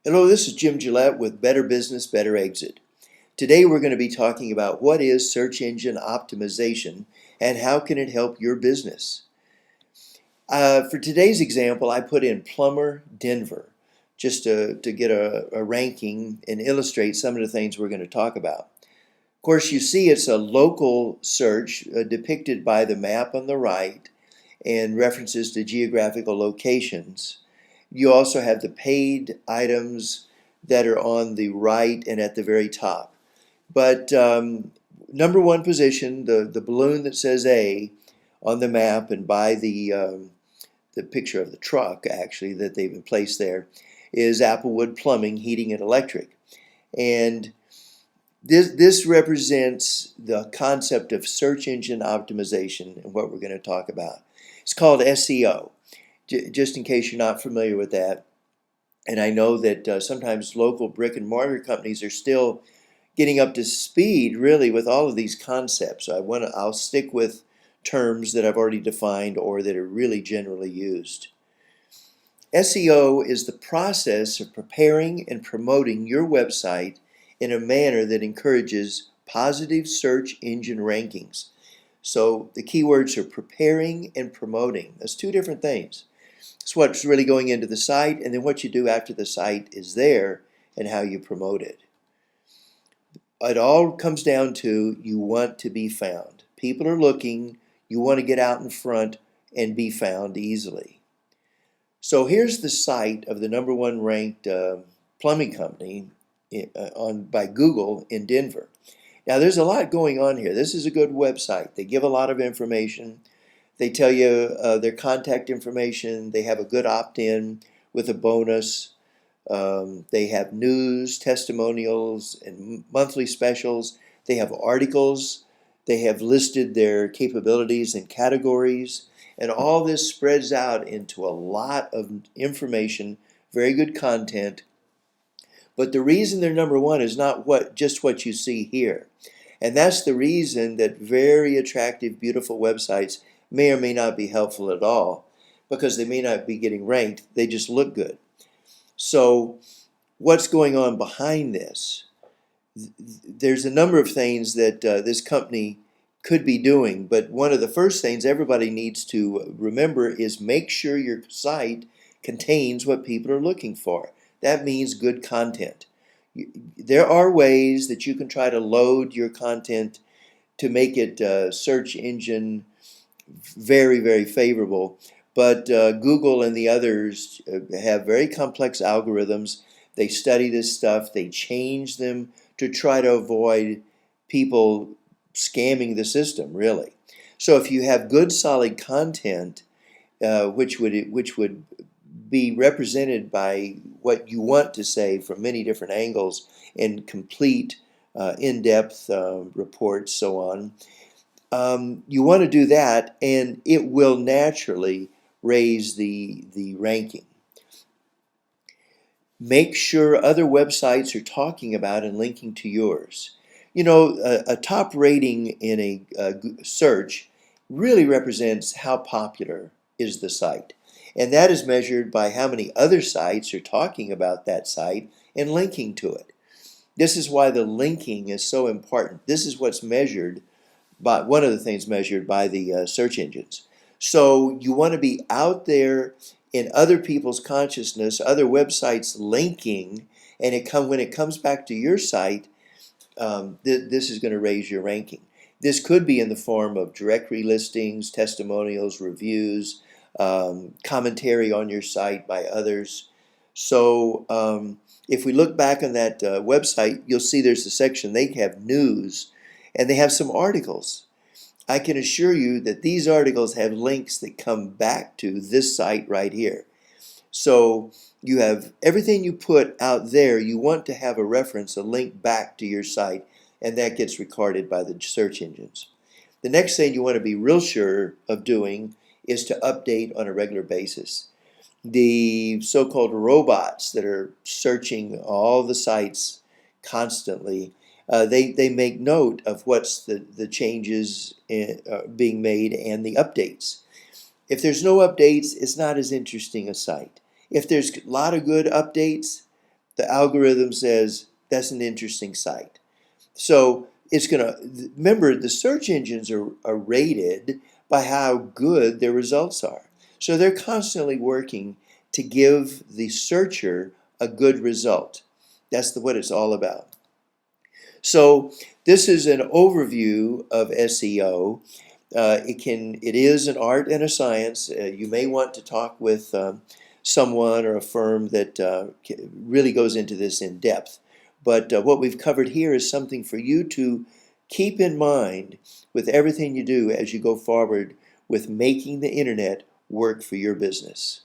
Hello, this is Jim Gillette with Better Business, Better Exit. Today we're going to be talking about what is search engine optimization and how can it help your business. For today's example, I put in Plumber Denver just to get a ranking and illustrate some of the things we're going to talk about. Of course, you see it's a local search depicted by the map on the right and references to geographical locations. You also have the paid items that are on the right and at the very top. But number one position, the balloon that says A on the map and by the picture of the truck actually that they've placed there, is Applewood Plumbing, Heating and Electric. And this represents the concept of search engine optimization and what we're going to talk about. It's called SEO, just in case you're not familiar with that. And I know that sometimes local brick and mortar companies are still getting up to speed really with all of these concepts. I'll stick with terms that I've already defined or that are really generally used. SEO is the process of preparing and promoting your website in a manner that encourages positive search engine rankings. So the keywords are preparing and promoting. That's two different things. It's what's really going into the site, and then what you do after the site is there and how you promote it. It all comes down to you want to be found. People are looking, you want to get out in front and be found easily. So here's the site of the number one ranked plumbing company by Google in Denver. Now there's a lot going on here. This is a good website. They give a lot of information. They tell you their contact information. They have a good opt-in with a bonus. They have news, testimonials, and monthly specials. They have articles. They have listed their capabilities and categories. And all this spreads out into a lot of information, very good content. But the reason they're number one is not just what you see here. And that's the reason that very attractive, beautiful websites may or may not be helpful at all, because they may not be getting ranked. They just look good. So what's going on behind this? There's a number of things that this company could be doing, but one of the first things everybody needs to remember is make sure your site contains what people are looking for. That means good content. There are ways that you can try to load your content to make it search engine very, very favorable. But Google and the others have very complex algorithms. They study this stuff. They change them to try to avoid people scamming the system, really. So if you have good, solid content, which would be represented by what you want to say from many different angles and complete in-depth reports, so on, you want to do that, and it will naturally raise the ranking. Make sure other websites are talking about and linking to yours. You know, a top rating in a search really represents how popular is the site. And that is measured by how many other sites are talking about that site and linking to it. This is why the linking is so important. This is what's measured by, one of the things measured by the search engines. So you want to be out there in other people's consciousness, other websites linking, and when it comes back to your site, this is going to raise your ranking. This could be in the form of directory listings, testimonials, reviews, commentary on your site by others. So if we look back on that website, you'll see there's a section, they have news, and they have some articles. I can assure you that these articles have links that come back to this site right here. So you have everything you put out there, you want to have a reference, a link back to your site, and that gets recorded by the search engines. The next thing you want to be real sure of doing is to update on a regular basis. The so-called robots that are searching all the sites constantly, they make note of what's the changes being made and the updates. If there's no updates, it's not as interesting a site. If there's a lot of good updates, the algorithm says that's an interesting site. So it's going to, remember, the search engines are rated by how good their results are. So they're constantly working to give the searcher a good result. That's what it's all about. So this is an overview of SEO. It is an art and a science. You may want to talk with someone or a firm that really goes into this in depth. But what we've covered here is something for you to keep in mind with everything you do as you go forward with making the internet work for your business.